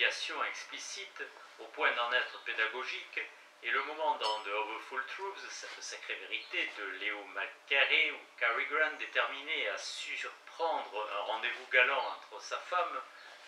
d'humiliation explicite, au point d'en être pédagogique, et le moment dans The Overful Truths, cette sacrée vérité de Leo McCarey ou Cary Grant déterminé à surprendre un rendez-vous galant entre sa femme,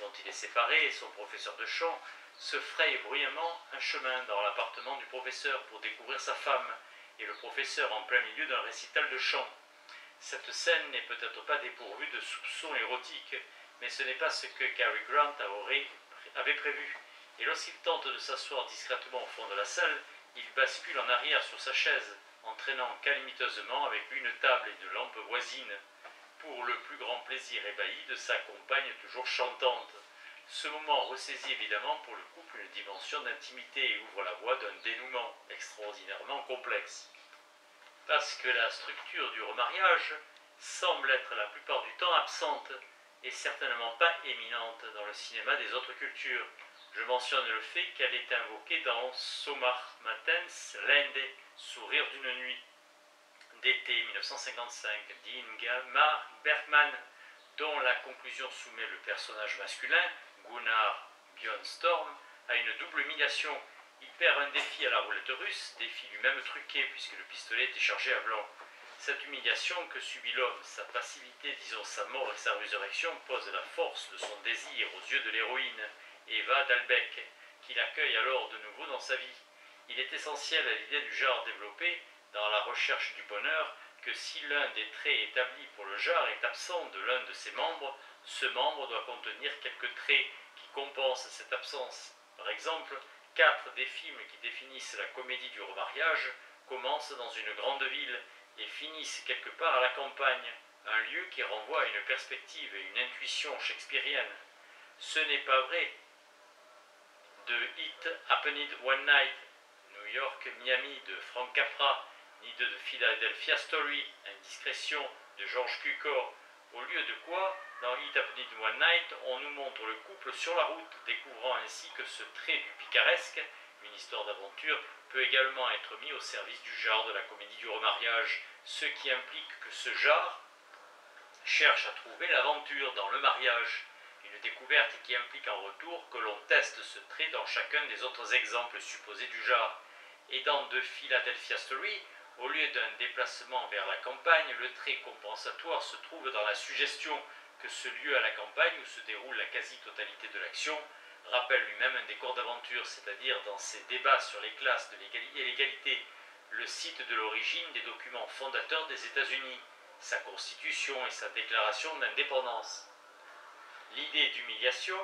dont il est séparé, et son professeur de chant, se fraye bruyamment un chemin dans l'appartement du professeur pour découvrir sa femme, et le professeur en plein milieu d'un récital de chant. Cette scène n'est peut-être pas dépourvue de soupçons érotiques, mais ce n'est pas ce que Cary Grant avait prévu. Et lorsqu'il tente de s'asseoir discrètement au fond de la salle, il bascule en arrière sur sa chaise, entraînant calamiteusement avec lui une table et une lampe voisine, pour le plus grand plaisir ébahi de sa compagne toujours chantante. Ce moment ressaisit évidemment pour le couple une dimension d'intimité et ouvre la voie d'un dénouement extraordinairement complexe. Parce que la structure du remariage semble être la plupart du temps absente et certainement pas éminente dans le cinéma des autres cultures. Je mentionne le fait qu'elle est invoquée dans Somar Matens Lende, Sourire d'une nuit, d'été 1955, d'Ingmar Bergman, dont la conclusion soumet le personnage masculin, Gunnar Björnstorm, à une double humiliation. Il perd un défi à la roulette russe, défi lui-même truqué puisque le pistolet était chargé à blanc. Cette humiliation que subit l'homme, sa passivité, disons sa mort et sa résurrection, pose la force de son désir aux yeux de l'héroïne, Eva Dalbeck, qui l'accueille alors de nouveau dans sa vie. Il est essentiel à l'idée du genre développé, dans la recherche du bonheur, que si l'un des traits établis pour le genre est absent de l'un de ses membres, ce membre doit contenir quelques traits qui compensent cette absence. Par exemple, 4 des films qui définissent la comédie du remariage commencent dans une grande ville et finissent quelque part à la campagne, un lieu qui renvoie à une perspective et une intuition shakespearienne. Ce n'est pas vrai de It Happened One Night, New York, Miami de Frank Capra, ni de Philadelphia Story, Indiscrétion de George Cukor, au lieu de quoi, dans It Happened One Night, on nous montre le couple sur la route, découvrant ainsi que ce trait du picaresque, une histoire d'aventure, peut également être mis au service du genre de la comédie du remariage, ce qui implique que ce genre cherche à trouver l'aventure dans le mariage, une découverte qui implique en retour que l'on teste ce trait dans chacun des autres exemples supposés du genre. Et dans The Philadelphia Story, au lieu d'un déplacement vers la campagne, le trait compensatoire se trouve dans la suggestion que ce lieu à la campagne où se déroule la quasi-totalité de l'action rappelle lui-même un décor d'aventure, c'est-à-dire dans ses débats sur les classes et l'égalité, le site de l'origine des documents fondateurs des États-Unis, sa constitution et sa déclaration d'indépendance. L'idée d'humiliation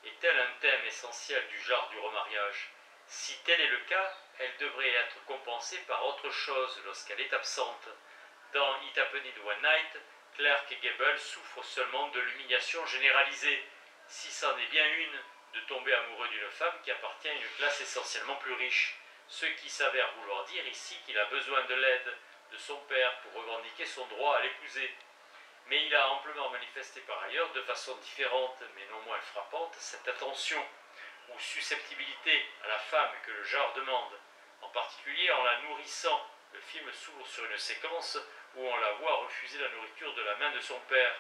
est-elle un thème essentiel du genre du remariage? Si tel est le cas, elle devrait être compensée par autre chose lorsqu'elle est absente. Dans It Happened One Night, Clark Gable souffre seulement de l'humiliation généralisée, si c'en est bien une, de tomber amoureux d'une femme qui appartient à une classe essentiellement plus riche, ce qui s'avère vouloir dire ici qu'il a besoin de l'aide de son père pour revendiquer son droit à l'épouser. Mais il a amplement manifesté par ailleurs, de façon différente mais non moins frappante, cette attention ou susceptibilité à la femme que le genre demande. En particulier en la nourrissant, le film s'ouvre sur une séquence où on la voit refuser la nourriture de la main de son père,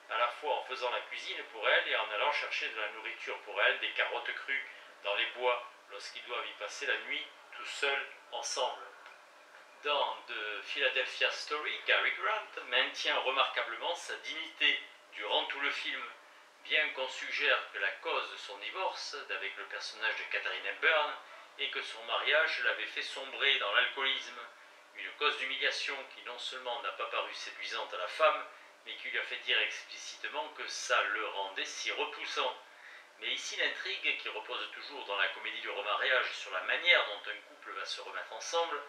à la fois en faisant la cuisine pour elle et en allant chercher de la nourriture pour elle, des carottes crues, dans les bois, lorsqu'ils doivent y passer la nuit, tout seuls, ensemble. Dans The Philadelphia Story, Cary Grant maintient remarquablement sa dignité durant tout le film, bien qu'on suggère que la cause de son divorce d'avec le personnage de Katharine Hepburn est que son mariage l'avait fait sombrer dans l'alcoolisme, une cause d'humiliation qui non seulement n'a pas paru séduisante à la femme, mais qui lui a fait dire explicitement que ça le rendait si repoussant. Mais ici l'intrigue, qui repose toujours dans la comédie du remariage sur la manière dont un couple va se remettre ensemble,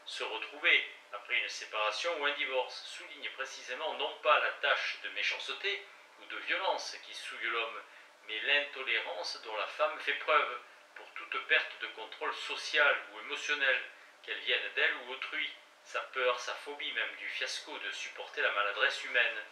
se retrouver après une séparation ou un divorce, souligne précisément non pas la tâche de méchanceté ou de violence qui souille l'homme, mais l'intolérance dont la femme fait preuve pour toute perte de contrôle social ou émotionnel, qu'elle vienne d'elle ou autrui, sa peur, sa phobie même du fiasco de supporter la maladresse humaine.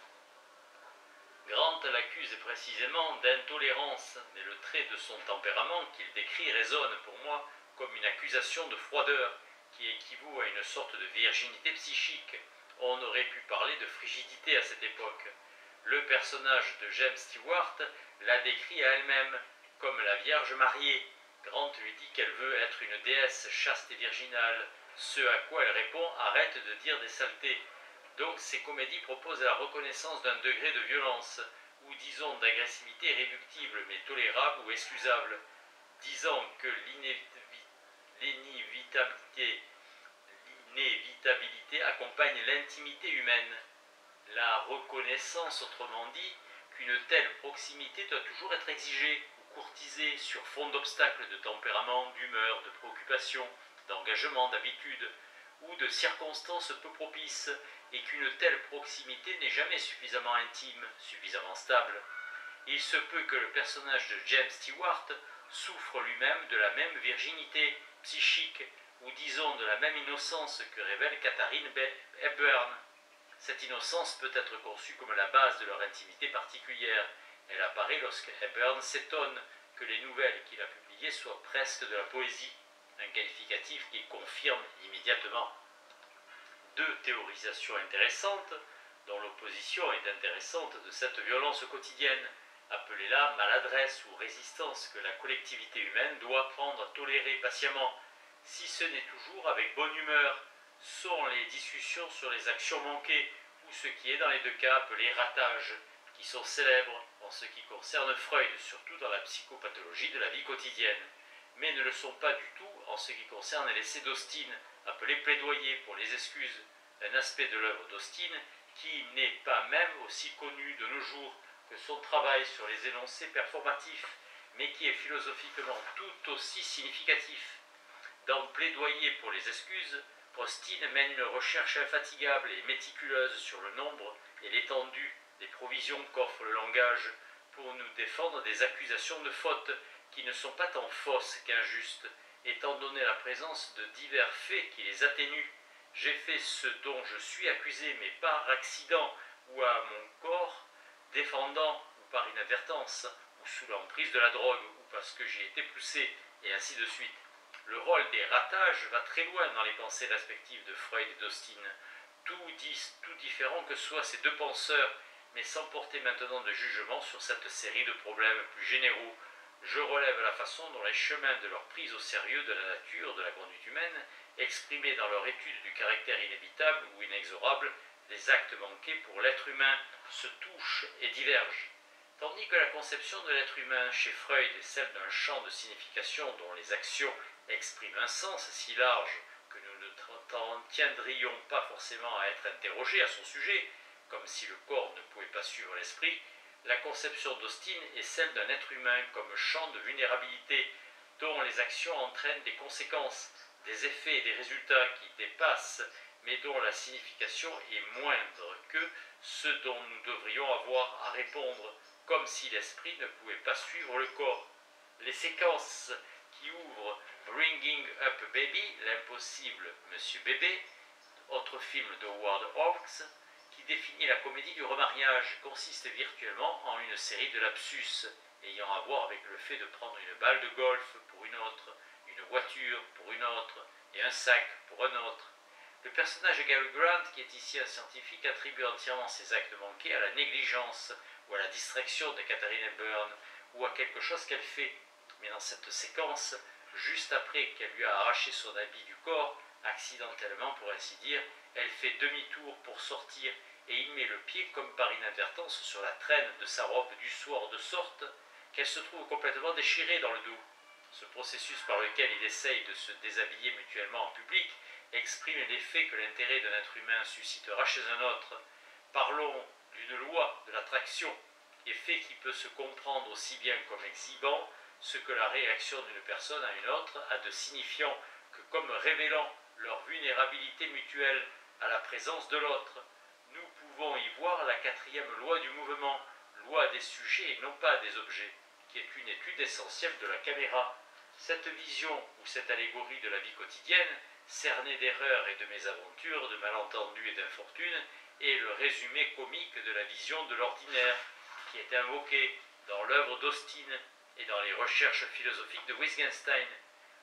Grant l'accuse précisément d'intolérance, mais le trait de son tempérament qu'il décrit résonne pour moi comme une accusation de froideur qui équivaut à une sorte de virginité psychique. On aurait pu parler de frigidité à cette époque. Le personnage de James Stewart l'a décrit à elle-même. comme la Vierge mariée. Grant lui dit qu'elle veut être une déesse chaste et virginale, ce à quoi elle répond « arrête de dire des saletés ». Donc ces comédies proposent la reconnaissance d'un degré de violence, ou disons d'agressivité réductible mais tolérable ou excusable, disant que l'inévitabilité accompagne l'intimité humaine. La reconnaissance, autrement dit, qu'une telle proximité doit toujours être exigée ou courtisée sur fond d'obstacles de tempérament, d'humeur, de préoccupation, d'engagement, d'habitude ou de circonstances peu propices, et qu'une telle proximité n'est jamais suffisamment intime, suffisamment stable. Il se peut que le personnage de James Stewart souffre lui-même de la même virginité psychique, ou disons de la même innocence que révèle Katharine Hepburn. Cette innocence peut être conçue comme la base de leur intimité particulière. Elle apparaît lorsque Hepburn s'étonne que les nouvelles qu'il a publiées soient presque de la poésie, un qualificatif qu'il confirme immédiatement. Deux théorisations intéressantes, dont l'opposition est intéressante, de cette violence quotidienne, appelez-la maladresse ou résistance, que la collectivité humaine doit apprendre à tolérer patiemment, si ce n'est toujours avec bonne humeur, sont les discussions sur les actions manquées, ou ce qui est dans les deux cas appelé ratage, qui sont célèbres en ce qui concerne Freud, surtout dans la psychopathologie de la vie quotidienne, mais ne le sont pas du tout en ce qui concerne l'essai d'Austin, appelé plaidoyer pour les excuses, un aspect de l'œuvre d'Austin qui n'est pas même aussi connu de nos jours que son travail sur les énoncés performatifs, mais qui est philosophiquement tout aussi significatif. Dans Plaidoyer pour les excuses, Austin mène une recherche infatigable et méticuleuse sur le nombre et l'étendue des provisions qu'offre le langage pour nous défendre des accusations de faute qui ne sont pas tant fausses qu'injustes, étant donné la présence de divers faits qui les atténuent. J'ai fait ce dont je suis accusé, mais par accident ou à mon corps, défendant ou par inadvertance, ou sous l'emprise de la drogue, ou parce que j'y ai été poussé, et ainsi de suite. Le rôle des ratages va très loin dans les pensées respectives de Freud et d'Austin, tout différent que soient ces deux penseurs, mais sans porter maintenant de jugement sur cette série de problèmes plus généraux. Je relève la façon dont les chemins de leur prise au sérieux de la nature de la conduite humaine, exprimés dans leur étude du caractère inévitable ou inexorable des actes manqués pour l'être humain, se touchent et divergent. Tandis que la conception de l'être humain chez Freud est celle d'un champ de signification dont les actions expriment un sens si large que nous ne tiendrions pas forcément à être interrogés à son sujet, comme si le corps ne pouvait pas suivre l'esprit, la conception d'Austin est celle d'un être humain comme champ de vulnérabilité dont les actions entraînent des conséquences, des effets et des résultats qui dépassent, mais dont la signification est moindre que ce dont nous devrions avoir à répondre, comme si l'esprit ne pouvait pas suivre le corps. Les séquences qui ouvrent Bringing Up Baby, l'impossible Monsieur Bébé, autre film d'Howard Hawks, qui définit la comédie du remariage, consiste virtuellement en une série de lapsus ayant à voir avec le fait de prendre une balle de golf pour une autre, une voiture pour une autre et un sac pour un autre. Le personnage de Cary Grant, qui est ici un scientifique, attribue entièrement ses actes manqués à la négligence ou à la distraction de Katharine Hepburn ou à quelque chose qu'elle fait. Mais dans cette séquence, juste après qu'elle lui a arraché son habit du corps, accidentellement pour ainsi dire, elle fait demi-tour pour sortir et il met le pied comme par inadvertance sur la traîne de sa robe du soir de sorte qu'elle se trouve complètement déchirée dans le dos. Ce processus par lequel il essaye de se déshabiller mutuellement en public exprime l'effet que l'intérêt d'un être humain suscitera chez un autre. Parlons d'une loi de l'attraction, effet qui peut se comprendre aussi bien comme exhibant ce que la réaction d'une personne à une autre a de signifiant que comme révélant leur vulnérabilité mutuelle à la présence de l'autre. Nous pouvons y voir la quatrième loi du mouvement, loi des sujets et non pas des objets, qui est une étude essentielle de la caméra. Cette vision ou cette allégorie de la vie quotidienne, cernée d'erreurs et de mésaventures, de malentendus et d'infortunes, est le résumé comique de la vision de l'ordinaire, qui est invoquée dans l'œuvre d'Austin et dans les recherches philosophiques de Wittgenstein.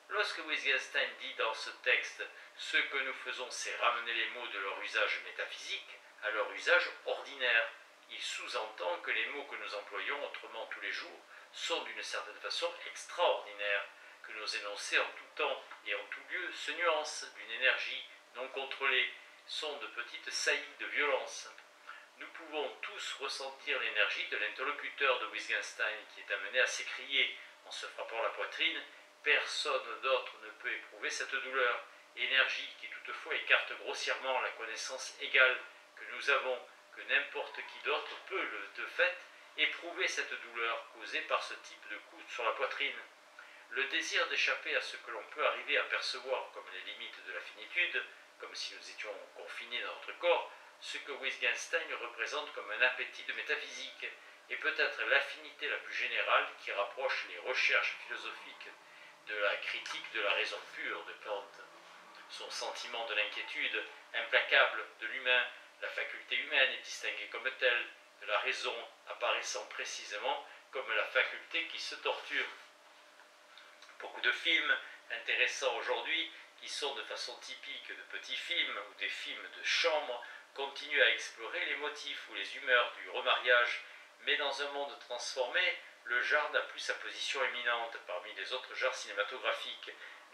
Lorsque Wittgenstein dit dans ce texte « Ce que nous faisons, c'est ramener les mots de leur usage métaphysique à leur usage ordinaire », il sous-entend que les mots que nous employons autrement tous les jours sont d'une certaine façon extraordinaires, que nos énoncés en tout temps et en tout lieu se nuancent d'une énergie non contrôlée, sont de petites saillies de violence. Nous pouvons tous ressentir l'énergie de l'interlocuteur de Wittgenstein qui est amené à s'écrier en se frappant la poitrine « Personne d'autre ne peut éprouver cette douleur », énergie qui toutefois écarte grossièrement la connaissance égale que nous avons que n'importe qui d'autre peut, de fait, éprouver cette douleur causée par ce type de coup sur la poitrine. Le désir d'échapper à ce que l'on peut arriver à percevoir comme les limites de la finitude, comme si nous étions confinés dans notre corps, ce que Wittgenstein représente comme un appétit de métaphysique, et peut-être l'affinité la plus générale qui rapproche les recherches philosophiques de la critique de la raison pure de Kant. Son sentiment de l'inquiétude implacable de l'humain, la faculté humaine est distinguée comme telle, de la raison apparaissant précisément comme la faculté qui se torture. Beaucoup de films intéressants aujourd'hui, qui sont de façon typique de petits films ou des films de chambre, continuent à explorer les motifs ou les humeurs du remariage, mais dans un monde transformé, le genre n'a plus sa position éminente parmi les autres genres cinématographiques,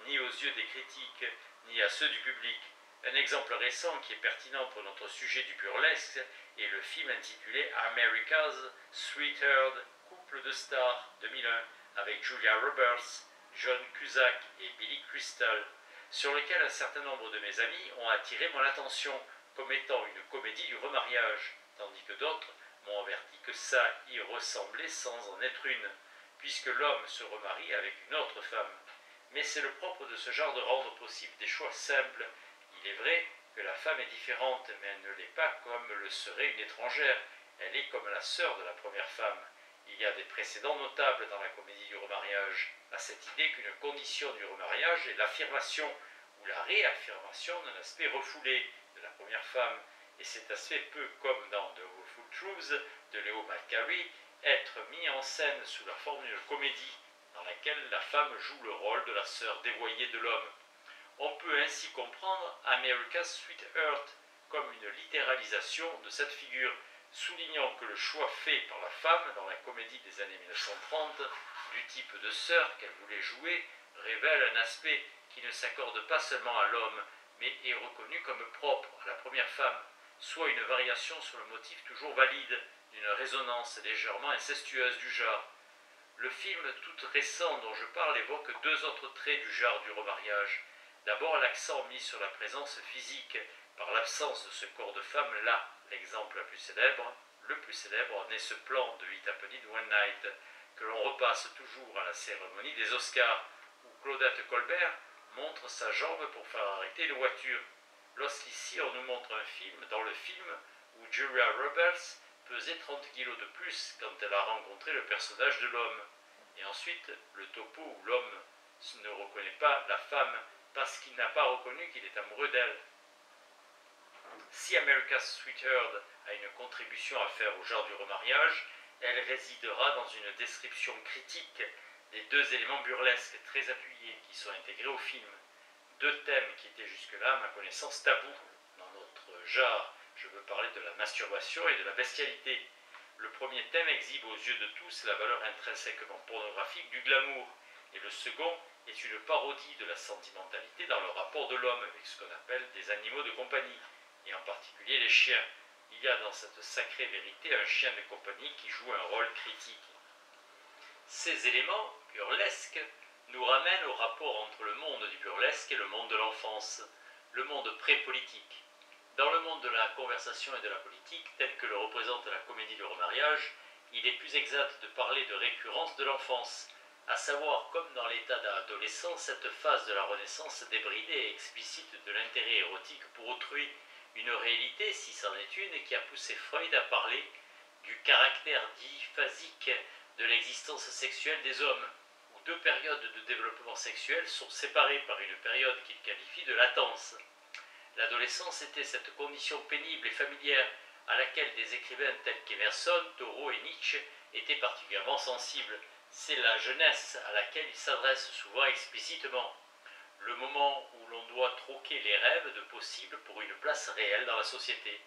ni aux yeux des critiques, ni à ceux du public. Un exemple récent qui est pertinent pour notre sujet du burlesque est le film intitulé America's Sweetheart, couple de stars 2001, avec Julia Roberts, John Cusack et Billy Crystal, sur lequel un certain nombre de mes amis ont attiré mon attention comme étant une comédie du remariage, tandis que d'autres m'ont averti que ça y ressemblait sans en être une, puisque l'homme se remarie avec une autre femme. Mais c'est le propre de ce genre de rendre possible des choix simples. Il est vrai que la femme est différente, mais elle ne l'est pas comme le serait une étrangère. Elle est comme la sœur de la première femme. Il y a des précédents notables dans la comédie du remariage, à cette idée qu'une condition du remariage est l'affirmation ou la réaffirmation d'un aspect refoulé de la première femme, et cet aspect peut, comme dans The Awful Truths de Leo McCarey, être mis en scène sous la forme d'une comédie dans laquelle la femme joue le rôle de la sœur dévoyée de l'homme. On peut ainsi comprendre America's Sweetheart comme une littéralisation de cette figure, soulignant que le choix fait par la femme dans la comédie des années 1930, du type de sœur qu'elle voulait jouer, révèle un aspect qui ne s'accorde pas seulement à l'homme, mais est reconnu comme propre à la première femme, soit une variation sur le motif toujours valide d'une résonance légèrement incestueuse du genre. Le film tout récent dont je parle évoque deux autres traits du genre du remariage. D'abord l'accent mis sur la présence physique par l'absence de ce corps de femme là. L'exemple le plus célèbre en est ce plan de It Happened One Night, que l'on repasse toujours à la cérémonie des Oscars, où Claudette Colbert montre sa jambe pour faire arrêter une voiture. Lorsqu'ici on nous montre un film, dans le film, où Julia Roberts pesait 30 kilos de plus quand elle a rencontré le personnage de l'homme. Et ensuite, le topo où l'homme ne reconnaît pas la femme parce qu'il n'a pas reconnu qu'il est amoureux d'elle. Si America's Sweetheart a une contribution à faire au genre du remariage, elle résidera dans une description critique des deux éléments burlesques très appuyés qui sont intégrés au film. Deux thèmes qui étaient jusque-là, à ma connaissance, tabous dans notre genre. Je veux parler de la masturbation et de la bestialité. Le premier thème exhibe aux yeux de tous la valeur intrinsèquement pornographique du glamour, et le second est une parodie de la sentimentalité dans le rapport de l'homme avec ce qu'on appelle des animaux de compagnie, et en particulier les chiens. Il y a dans cette sacrée vérité un chien de compagnie qui joue un rôle critique. Ces éléments burlesques nous ramènent au rapport entre le monde du burlesque et le monde de l'enfance, le monde pré-politique. Dans le monde de la conversation et de la politique, tel que le représente la comédie du remariage, il est plus exact de parler de récurrence de l'enfance, à savoir comme dans l'état d'adolescence, cette phase de la Renaissance débridée et explicite de l'intérêt érotique pour autrui, une réalité, si c'en est une, qui a poussé Freud à parler du caractère dit phasique de l'existence sexuelle des hommes, où deux périodes de développement sexuel sont séparées par une période qu'il qualifie de latence. L'adolescence était cette condition pénible et familière à laquelle des écrivains tels qu'Emerson, Thoreau et Nietzsche étaient particulièrement sensibles. C'est la jeunesse à laquelle ils s'adressent souvent explicitement. Le moment où l'on doit troquer les rêves de possible pour une place réelle dans la société.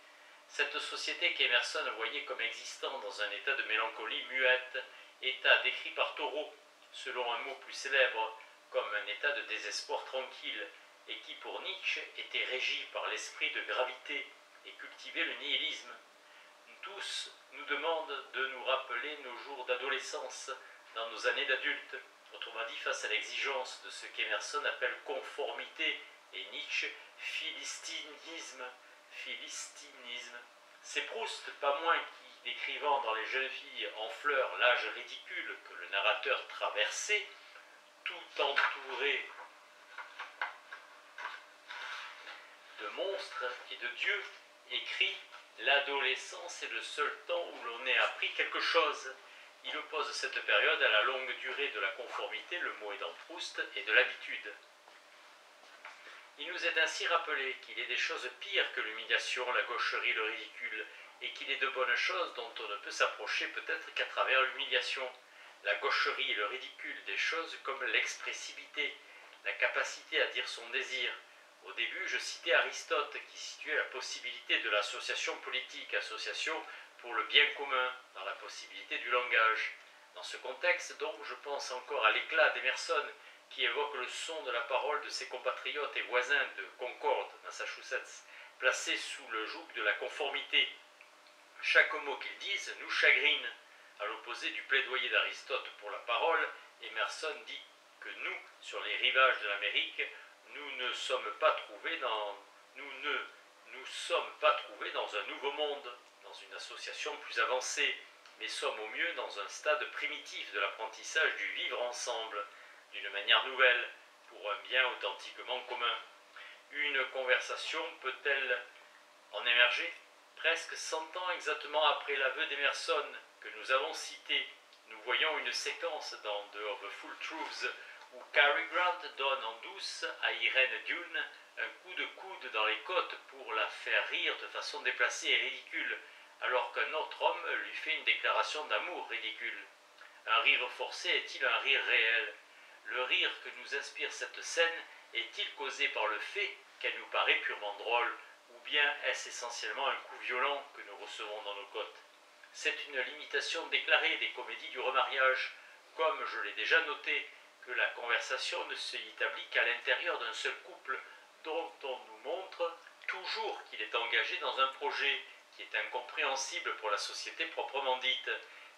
Cette société qu'Emerson voyait comme existant dans un état de mélancolie muette état décrit par Thoreau, selon un mot plus célèbre, comme un état de désespoir tranquille, et qui pour Nietzsche était régi par l'esprit de gravité et cultivait le nihilisme. Tous nous demandent de nous rappeler nos jours d'adolescence dans nos années d'adultes, autrement dit face à l'exigence de ce qu'Emerson appelle conformité et Nietzsche philistinisme. C'est Proust, pas moins qui, décrivant dans les jeunes filles en fleurs l'âge ridicule que le narrateur traversait, tout entouré de monstres et de dieux, écrit « L'adolescence est le seul temps où l'on ait appris quelque chose ». Il oppose cette période à la longue durée de la conformité, le mot est dans Proust, et de l'habitude. Il nous est ainsi rappelé qu'il est des choses pires que l'humiliation, la gaucherie, le ridicule, et qu'il est de bonnes choses dont on ne peut s'approcher peut-être qu'à travers l'humiliation. La gaucherie et le ridicule, des choses comme l'expressivité, la capacité à dire son désir. Au début, je citais Aristote qui situait la possibilité de l'association politique, association pour le bien commun, dans la possibilité du langage. Dans ce contexte, donc, je pense encore à l'éclat d'Emerson, qui évoque le son de la parole de ses compatriotes et voisins de Concord, Massachusetts, placés sous le joug de la conformité. Chaque mot qu'ils disent nous chagrine. À l'opposé du plaidoyer d'Aristote pour la parole, Emerson dit que nous, sur les rivages de l'Amérique, nous ne sommes pas trouvés dans un nouveau monde, dans une association plus avancée, mais sommes au mieux dans un stade primitif de l'apprentissage du vivre ensemble, d'une manière nouvelle, pour un bien authentiquement commun. Une conversation peut-elle en émerger? Presque 100 ans exactement après l'aveu d'Emerson que nous avons cité, nous voyons une séquence dans The of the Full Truths où Cary Grant donne en douce à Irene Dune un coup de coude dans les côtes pour la faire rire de façon déplacée et ridicule, alors qu'un autre homme lui fait une déclaration d'amour ridicule. Un rire forcé est-il un rire réel? Le rire que nous inspire cette scène est-il causé par le fait qu'elle nous paraît purement drôle, ou bien est-ce essentiellement un coup violent que nous recevons dans nos côtes? C'est une limitation déclarée des comédies du remariage, comme je l'ai déjà noté, que la conversation ne s'établit qu'à l'intérieur d'un seul couple, dont on nous montre toujours qu'il est engagé dans un projet qui est incompréhensible pour la société proprement dite.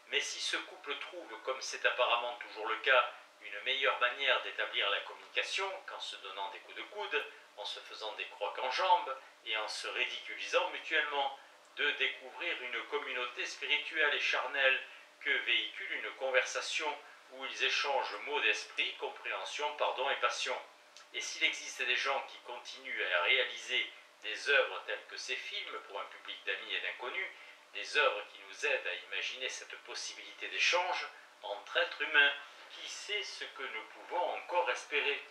Mais si ce couple trouve, comme c'est apparemment toujours le cas, une meilleure manière d'établir la communication qu'en se donnant des coups de coude, en se faisant des crocs en jambes et en se ridiculisant mutuellement, de découvrir une communauté spirituelle et charnelle que véhicule une conversation où ils échangent mots d'esprit, compréhension, pardon et passion. Et s'il existe des gens qui continuent à réaliser des œuvres telles que ces films pour un public d'amis et d'inconnus, des œuvres qui nous aident à imaginer cette possibilité d'échange entre êtres humains, qui sait ce que nous pouvons encore espérer?